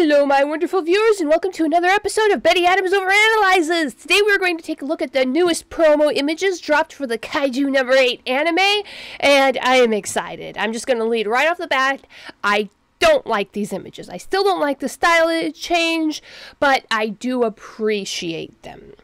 Hello, my wonderful viewers, and welcome to another episode of Betty Adams Overanalyzes. Today we're going to take a look at the newest promo images dropped for the Kaiju number 8 anime, and I am excited. I'm just going to lead right off the bat. I don't like these images. I still don't like the style change, but I do appreciate them.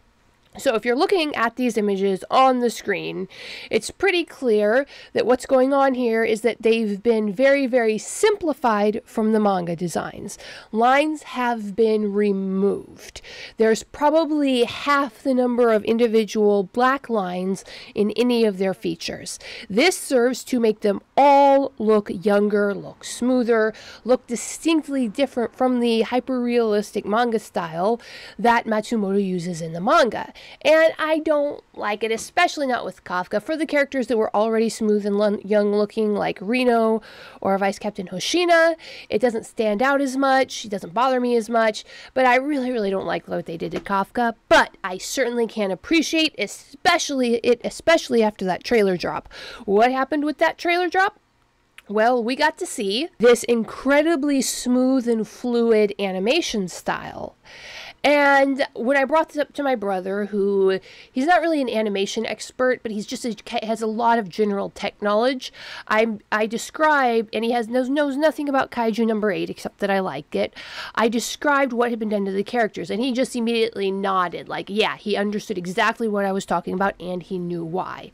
So if you're looking at these images on the screen, it's pretty clear that what's going on here is that they've been very, very simplified from the manga designs. Lines have been removed. There's probably half the number of individual black lines in any of their features. This serves to make them all look younger, look smoother, look distinctly different from the hyper-realistic manga style that Matsumoto uses in the manga. And I don't like it, especially not with Kafka. For the characters that were already smooth and young looking, like Reno or Vice Captain Hoshina, it doesn't stand out as much. It doesn't bother me as much. But I really, really don't like what they did to Kafka. But I certainly can appreciate, especially after that trailer drop. What happened with that trailer drop? Well, we got to see this incredibly smooth and fluid animation style. And when I brought this up to my brother, who, he's not really an animation expert, but has a lot of general tech knowledge, I described, and he knows nothing about Kaiju number 8, except that I like it. I described what had been done to the characters, and he just immediately nodded, like, yeah, he understood exactly what I was talking about, and he knew why.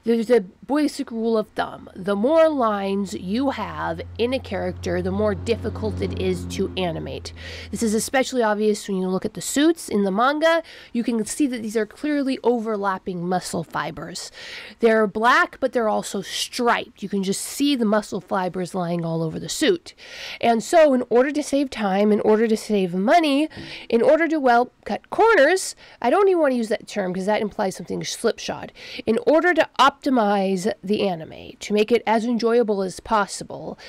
There's a basic rule of thumb. The more lines you have in a character, the more difficult it is to animate. This is especially obvious when you look at the suits in the manga. You can see that these are clearly overlapping muscle fibers. They're black, but they're also striped. You can just see the muscle fibers lying all over the suit. And so in order to save time, in order to save money, in order to, well, cut corners, I don't even want to use that term because that implies something slipshod. In order to optimize the anime, to make it as enjoyable as possible,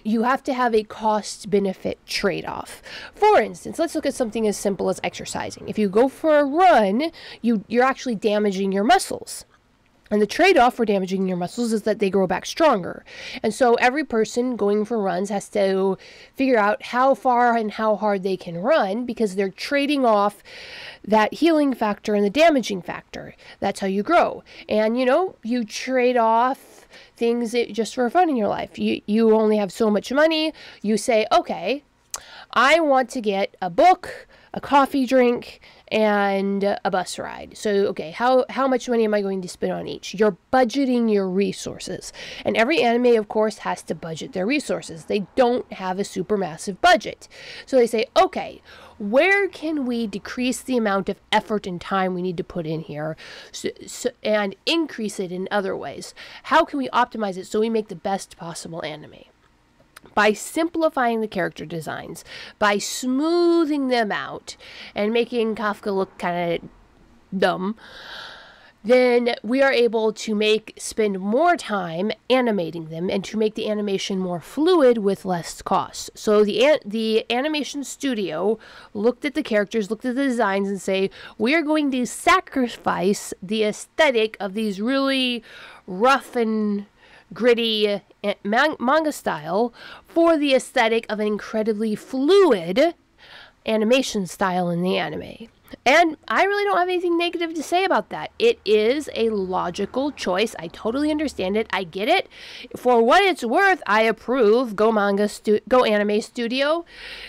you have to have a cost-benefit trade-off. For instance, let's look at something as simple as exercising. If you go for a run, you're actually damaging your muscles. And the trade-off for damaging your muscles is that they grow back stronger. And so every person going for runs has to figure out how far and how hard they can run because they're trading off that healing factor and the damaging factor. That's how you grow. And, you trade off things just for fun in your life. You only have so much money. You say, okay, I want to get a book, a coffee drink, and a bus ride. So, okay, how much money am I going to spend on each? You're budgeting your resources. And every anime, of course, has to budget their resources. They don't have a supermassive budget. So they say, okay, where can we decrease the amount of effort and time we need to put in here and increase it in other ways? How can we optimize it so we make the best possible anime? By simplifying the character designs, by smoothing them out, and making Kafka look kind of dumb, then we are able to spend more time animating them and to make the animation more fluid with less cost. So the animation studio looked at the characters, looked at the designs, and say, we are going to sacrifice the aesthetic of these really rough and gritty manga style for the aesthetic of an incredibly fluid animation style in the anime. And I really don't have anything negative to say about that. It is a logical choice. I totally understand it. I get it. For what it's worth, I approve. Go Anime Studio.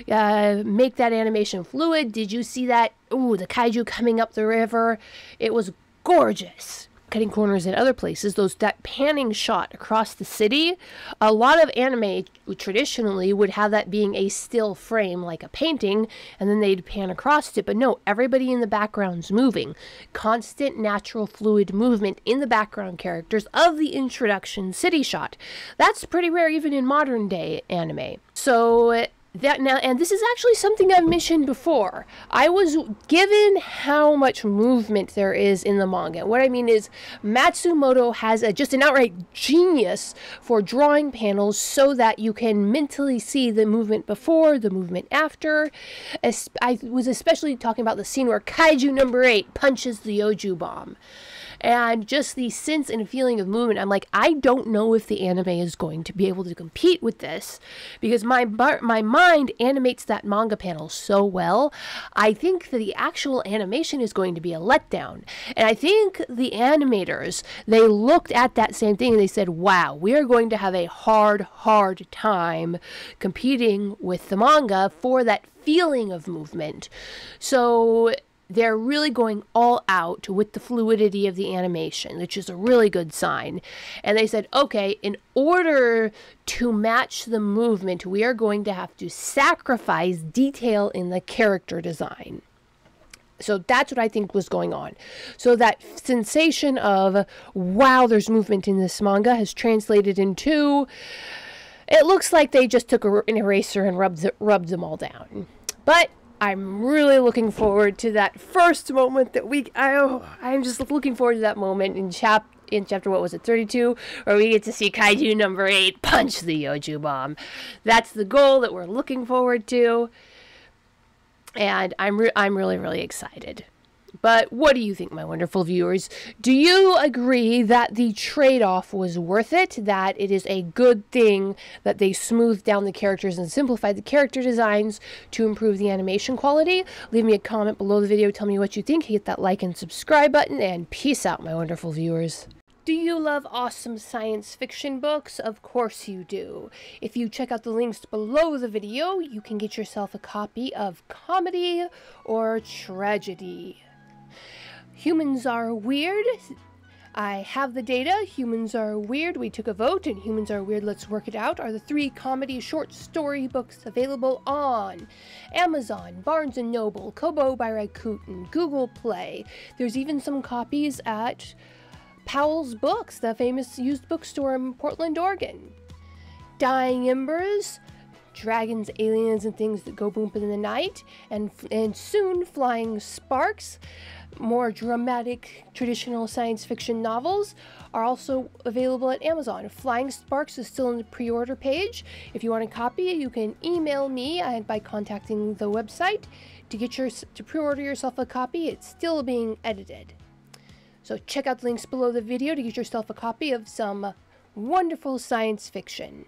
Make that animation fluid. Did you see that? Ooh, the kaiju coming up the river. It was gorgeous. Cutting corners in other places, that panning shot across the city, a lot of anime traditionally would have that being a still frame like a painting, and then they'd pan across it. But no, everybody in the background's moving. Constant, natural, fluid movement in the background characters of the introduction city shot. That's pretty rare even in modern day anime. So and this is actually something I've mentioned before. I was given how much movement there is in the manga. What I mean is Matsumoto has just an outright genius for drawing panels so that you can mentally see the movement before, the movement after. I was especially talking about the scene where Kaiju number 8 punches the Yoju bomb. and just the sense and feeling of movement. I'm like, I don't know if the anime is going to be able to compete with this, because my mind animates that manga panel so well. I think that the actual animation is going to be a letdown. And I think the animators, they looked at that same thing and they said, wow, we are going to have a hard time competing with the manga for that feeling of movement. So they're really going all out with the fluidity of the animation, which is a really good sign. And they said, okay, in order to match the movement, we are going to have to sacrifice detail in the character design. So that's what I think was going on. So that sensation of, wow, there's movement in this manga has translated into, it looks like they just took an eraser and rubbed them all down. But I'm really looking forward to that first moment that I'm just looking forward to that moment in chapter, what was it, 32, where we get to see Kaiju number 8 punch the Yoju bomb. That's the goal that we're looking forward to. And I'm really excited. But what do you think, my wonderful viewers? Do you agree that the trade-off was worth it? That it is a good thing that they smoothed down the characters and simplified the character designs to improve the animation quality? Leave me a comment below the video. Tell me what you think. Hit that like and subscribe button. And peace out, my wonderful viewers. Do you love awesome science fiction books? Of course you do. If you check out the links below the video, you can get yourself a copy of Comedy or Tragedy. Humans Are Weird. I have the data. Humans Are Weird. We took a vote, and Humans Are Weird, Let's Work It Out are the 3 comedy short story books available on Amazon, Barnes & Noble, Kobo by Rakuten, Google Play. There's even some copies at Powell's Books, the famous used bookstore in Portland, Oregon. Dying Embers, dragons, aliens, and things that go boom in the night, and soon Flying Sparks. More dramatic, traditional science fiction novels are also available at Amazon. Flying Sparks is still in the pre-order page. If you want a copy, you can email me by contacting the website to pre-order yourself a copy. It's still being edited. So check out the links below the video to get yourself a copy of some wonderful science fiction.